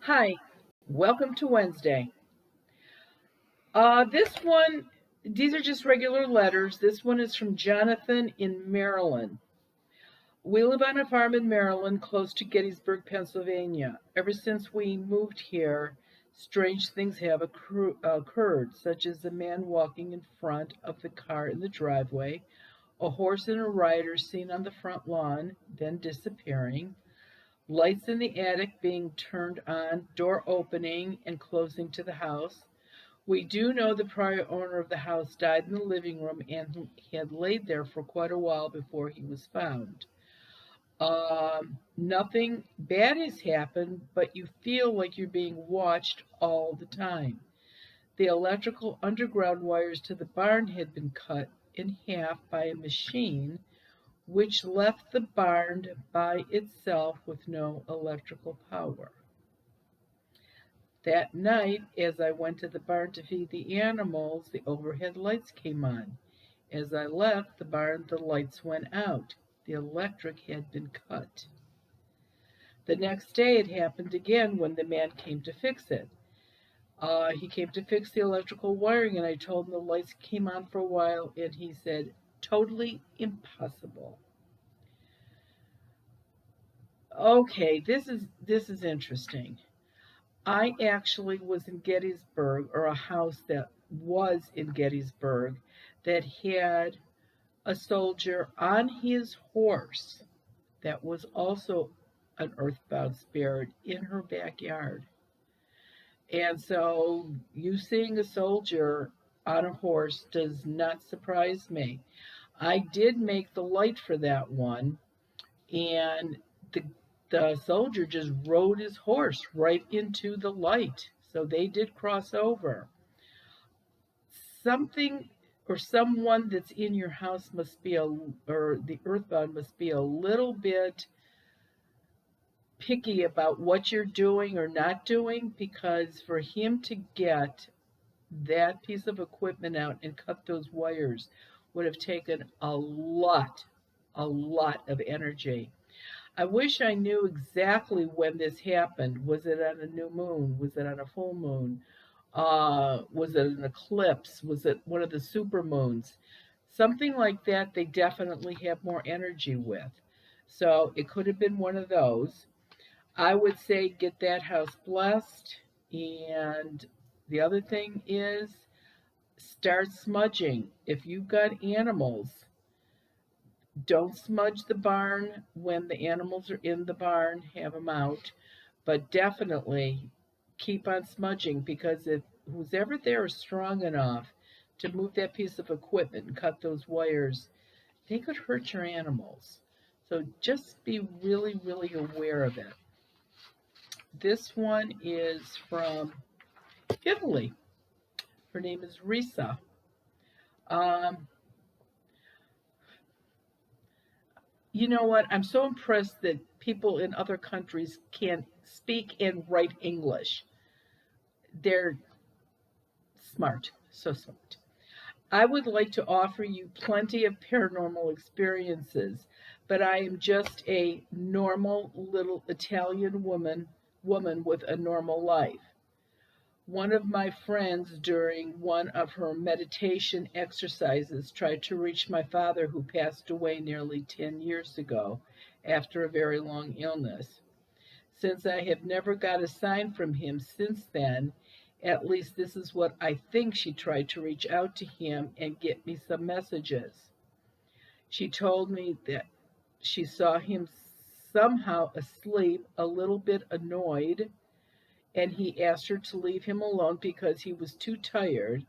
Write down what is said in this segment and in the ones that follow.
Hi, welcome to Wednesday. This one, these are just regular letters. This one is from Jonathan in Maryland. We live on a farm in Maryland close to Gettysburg, Pennsylvania. Ever since we moved here, strange things have occurred, such as a man walking in front of the car in the driveway, a horse and a rider seen on the front lawn, then disappearing, lights in the attic being turned on, door opening and closing to the house. We do know the prior owner of the house died in the living room and he had laid there for quite a while before he was found. Nothing bad has happened, but you feel like you're being watched all the time. The electrical underground wires to the barn had been cut in half by a machine, which left the barn by itself with no electrical power. That night, as I went to the barn to feed the animals, the overhead lights came on. As I left the barn, the lights went out. The electric had been cut. The next day, it happened again when the man came to fix it. He came to fix the electrical wiring, and I told him the lights came on for a while, and he said, totally impossible. Okay, this is interesting. I actually was in Gettysburg, or a house that was in Gettysburg, that had a soldier on his horse that was also an earthbound spirit in her backyard. And so you seeing a soldier on a horse does not surprise me. I did make the light for that one, and the the soldier just rode his horse right into the light. So they did cross over. Something or someone that's in your house must be or the earthbound must be a little bit picky about what you're doing or not doing, because for him to get that piece of equipment out and cut those wires would have taken a lot of energy. I wish I knew exactly when this happened. Was it on a new moon? Was it on a full moon? Was it an eclipse? Was it one of the super moons? Something like that, they definitely have more energy with. So it could have been one of those. I would say get that house blessed. And the other thing is start smudging. If you've got animals, don't smudge the barn when the animals are in the barn, have them out, but definitely keep on smudging, because if who's ever there is strong enough to move that piece of equipment and cut those wires, they could hurt your animals. So just be really, really aware of it. This one is from Italy. Her name is Risa. Um, you know what? I'm so impressed that people in other countries can speak and write English. They're smart, so smart. I would like to offer you plenty of paranormal experiences, but I am just a normal little Italian woman with a normal life. One of my friends during one of her meditation exercises tried to reach my father, who passed away nearly 10 years ago after a very long illness. Since I have never got a sign from him since then, at least this is what I think, she tried to reach out to him and get me some messages. She told me that she saw him somehow asleep, a little bit annoyed, and he asked her to leave him alone because he was too tired.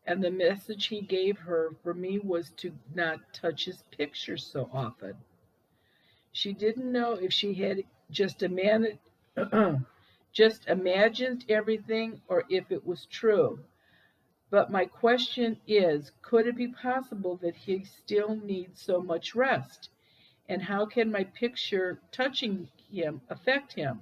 And the message he gave her for me was to not touch his pictures so often. She didn't know if she had just just imagined everything or if it was true. But my question is, could it be possible that he still needs so much rest? And how can my picture touching him affect him?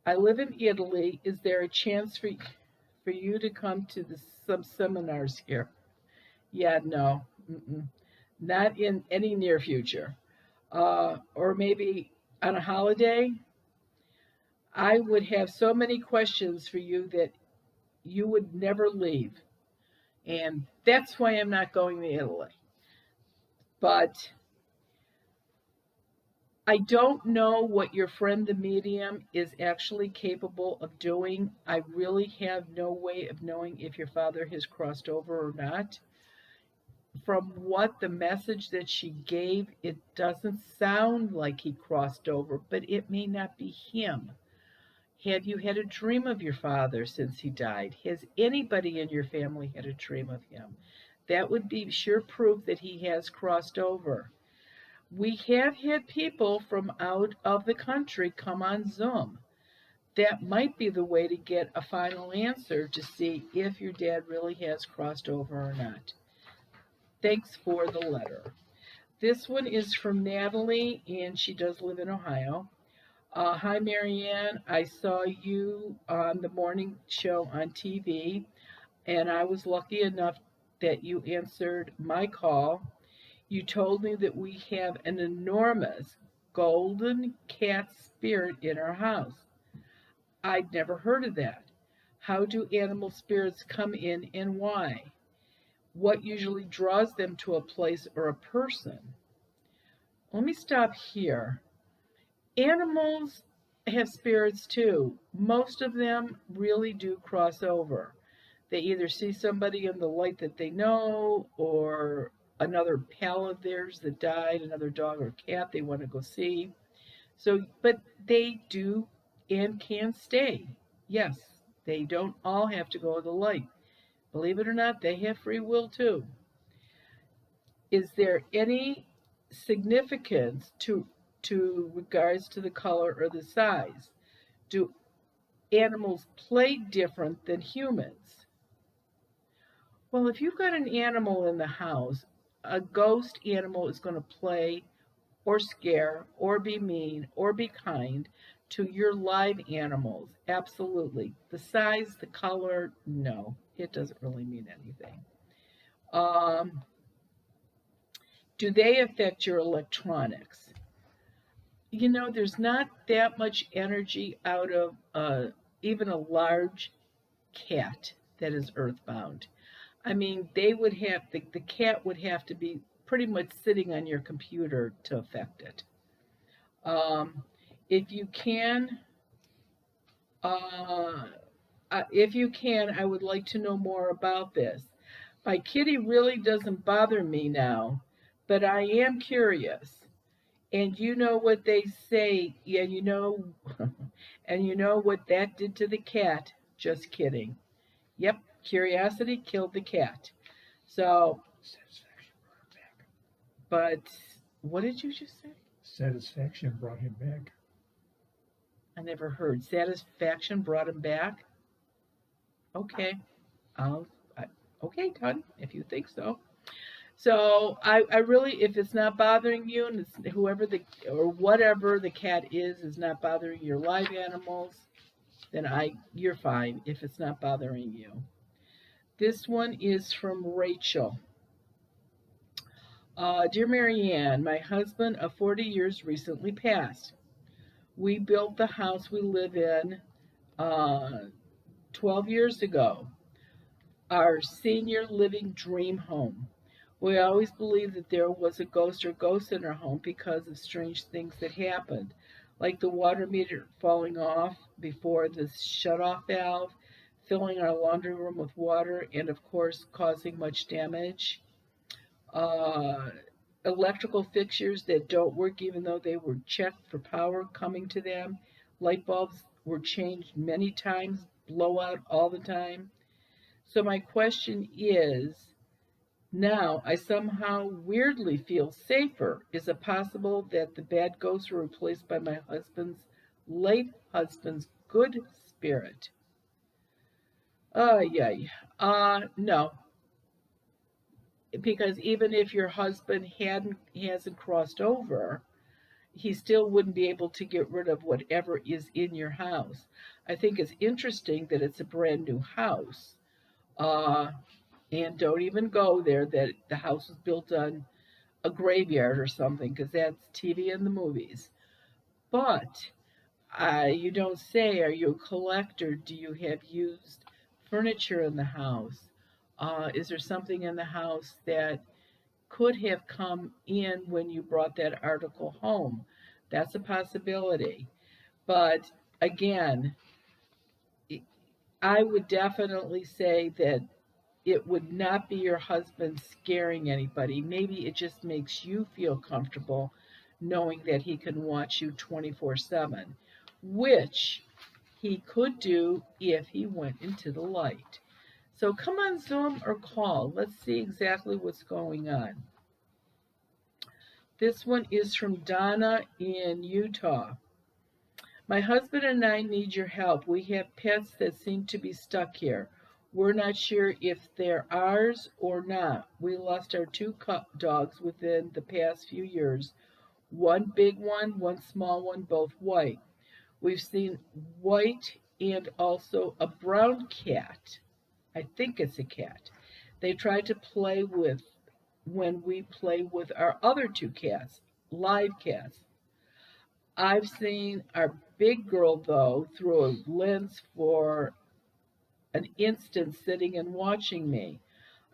I live in Italy. Is there a chance for you to come to some seminars here? Yeah, no, not in any near future. Or maybe on a holiday. I would have so many questions for you that you would never leave. And that's why I'm not going to Italy. But I don't know what your friend the medium is actually capable of doing. I really have no way of knowing if your father has crossed over or not. From what the message that she gave, it doesn't sound like he crossed over, but it may not be him. Have you had a dream of your father since he died? Has anybody in your family had a dream of him? That would be sure proof that he has crossed over. We have had people from out of the country come on Zoom. That might be the way to get a final answer to see if your dad really has crossed over or not. Thanks for the letter. This one is from Natalie, and she does live in Ohio. Hi, Marianne. I saw you on the morning show on TV, and I was lucky enough that you answered my call. You told me that we have an enormous golden cat spirit in our house. I'd never heard of that. How do animal spirits come in and why? What usually draws them to a place or a person? Let me stop here. Animals have spirits too. Most of them really do cross over. They either see somebody in the light that they know, or another pal of theirs that died, another dog or cat they want to go see. So, but they do and can stay. Yes, they don't all have to go to the light. Believe it or not, they have free will too. Is there any significance to regards to the color or the size? Do animals play different than humans? Well, if you've got an animal in the house, a ghost animal is going to play or scare or be mean or be kind to your live animals. Absolutely. The size, the color, no, it doesn't really mean anything. Um, do they affect your electronics? There's not that much energy out of even a large cat that is earthbound. I mean, the cat would have to be pretty much sitting on your computer to affect it. Um, if you can, uh, if you can, I would like to know more about this. My kitty really doesn't bother me now, but I am curious. And you know what they say, yeah, and you know what that did to the cat. Just kidding. Yep, curiosity killed the cat. So, but what did you just say? Satisfaction brought him back. I never heard. Satisfaction brought him back. Okay, I'll. I, okay, done. If you think so. So I really, if it's not bothering you, and it's whoever the or whatever the cat is not bothering your live animals, then you're fine. If it's not bothering you. This one is from Rachel. Dear Marianne, my husband of 40 years recently passed. We built the house we live in uh, 12 years ago, our senior living dream home. We always believed that there was a ghost or ghosts in our home because of strange things that happened, like the water meter falling off before the shut-off valve, filling our laundry room with water, and of course causing much damage. Uh, Electrical fixtures that don't work even though they were checked for power coming to them. Light bulbs were changed many times, blowout all the time. So my question is, now I somehow weirdly feel safer. Is it possible that the bad ghosts were replaced by my late husband's good spirit? Yeah. No, because even if your husband hasn't crossed over, he still wouldn't be able to get rid of whatever is in your house. I think it's interesting that it's a brand new house. Uh, and don't even go there that the house was built on a graveyard or something, because that's TV and the movies. But You don't say, are you a collector? Do you have used furniture in the house? Is there something in the house that could have come in when you brought that article home? That's a possibility. But again, I would definitely say that it would not be your husband scaring anybody. Maybe it just makes you feel comfortable knowing that he can watch you 24/7, which he could do if he went into the light. So come on Zoom or call. Let's see exactly what's going on. This one is from Donna in Utah. My husband and I need your help. We have pets that seem to be stuck here. We're not sure if they're ours or not. We lost our two dogs within the past few years. One big one small one, both white. We've seen white and also a brown cat. I think it's a cat. They try to play with when we play with our other two cats, live cats. I've seen our big girl, though, through a lens for an instant sitting and watching me.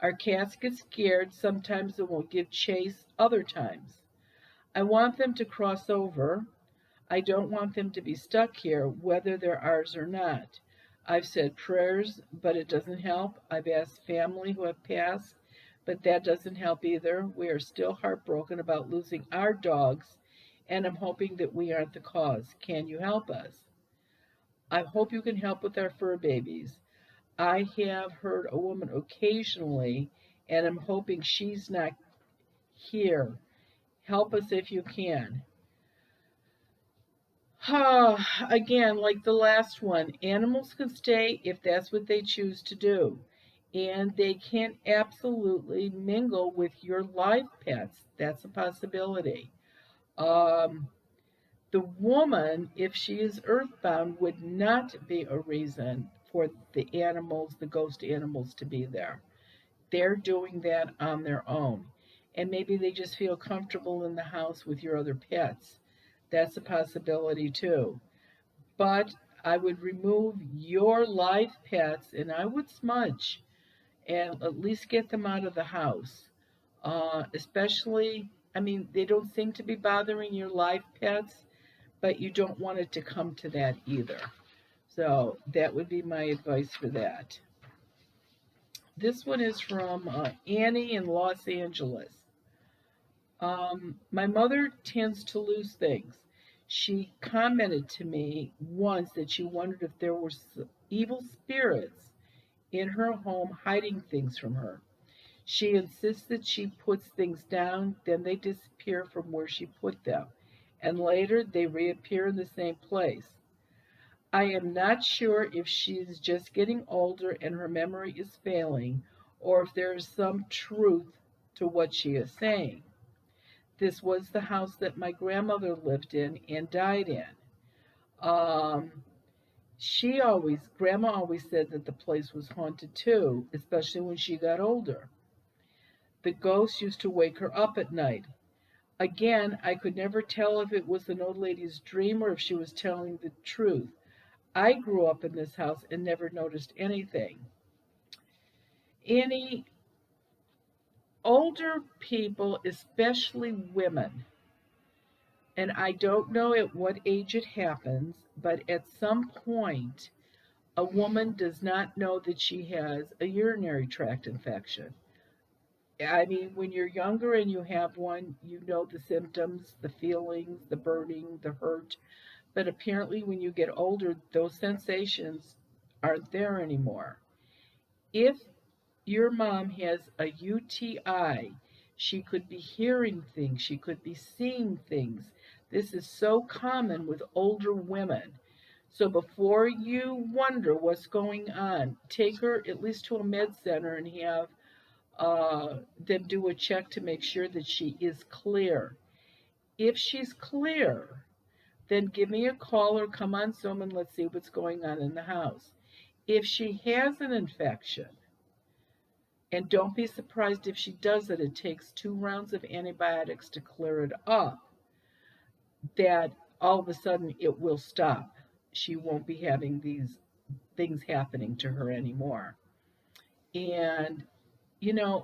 Our cats get scared, sometimes and will give chase other times. I want them to cross over. I don't want them to be stuck here, whether they're ours or not. I've said prayers, but it doesn't help. I've asked family who have passed, but that doesn't help either. We are still heartbroken about losing our dogs, and I'm hoping that we aren't the cause. Can you help us? I hope you can help with our fur babies. I have heard a woman occasionally, and I'm hoping she's not here. Help us if you can. Again, like the last one, animals can stay if that's what they choose to do. And they can absolutely mingle with your live pets. That's a possibility. Um, the woman, if she is earthbound, would not be a reason for the animals, the ghost animals, to be there. They're doing that on their own. And maybe they just feel comfortable in the house with your other pets. That's a possibility too. But I would remove your live pets and I would smudge and at least get them out of the house. Especially, I mean, they don't seem to be bothering your live pets, but you don't want it to come to that either. So that would be my advice for that. This one is from Annie in Los Angeles. My mother tends to lose things. She commented to me once that she wondered if there were evil spirits in her home hiding things from her. She insists that she puts things down, then they disappear from where she put them, and later they reappear in the same place. I am not sure if she is just getting older and her memory is failing, or if there is some truth to what she is saying. This was the house that my grandmother lived in and died in. Um, Grandma always said that the place was haunted too, especially when she got older. The ghost used to wake her up at night. Again, I could never tell if it was an old lady's dream or if she was telling the truth. I grew up in this house and never noticed anything. Any older people, especially women, and I don't know at what age it happens, but at some point, a woman does not know that she has a urinary tract infection. I mean, when you're younger and you have one, you know the symptoms, the feelings, the burning, the hurt. But apparently, when you get older, those sensations aren't there anymore. If your mom has a UTI, she could be hearing things, she could be seeing things. This is so common with older women. So before you wonder what's going on, take her at least to a med center and have them do a check to make sure that she is clear. If she's clear, then give me a call or come on Zoom and let's see what's going on in the house. If she has an infection, and don't be surprised if she does it takes 2 rounds of antibiotics to clear it up, that all of a sudden it will stop. She won't be having these things happening to her anymore. And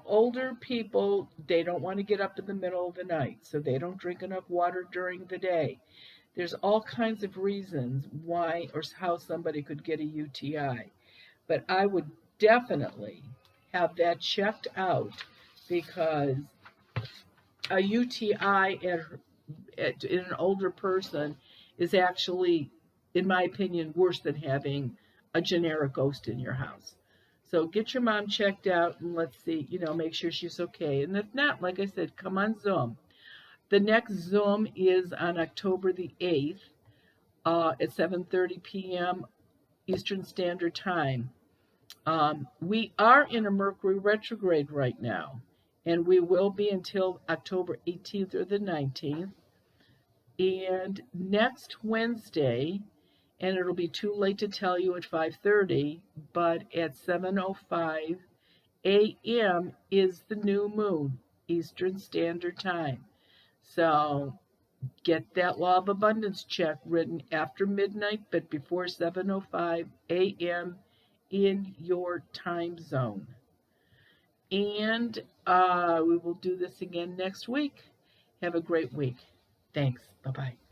older people, they don't want to get up in the middle of the night, so they don't drink enough water during the day. There's all kinds of reasons why or how somebody could get a UTI. But I would definitely have that checked out because a UTI in an older person is actually, in my opinion, worse than having a generic ghost in your house. So get your mom checked out and let's see, make sure she's okay. And if not, like I said, come on Zoom. The next Zoom is on October the 8th at 7:30 p.m. Eastern Standard Time. We are in a Mercury retrograde right now, and we will be until October 18th or the 19th. And next Wednesday, and it'll be too late to tell you at 5:30, but at 7:05 a.m. is the new moon, Eastern Standard Time. So get that law of abundance check written after midnight, but before 7:05 a.m. in your time zone. And we will do this again next week. Have a great week. Thanks. Bye bye.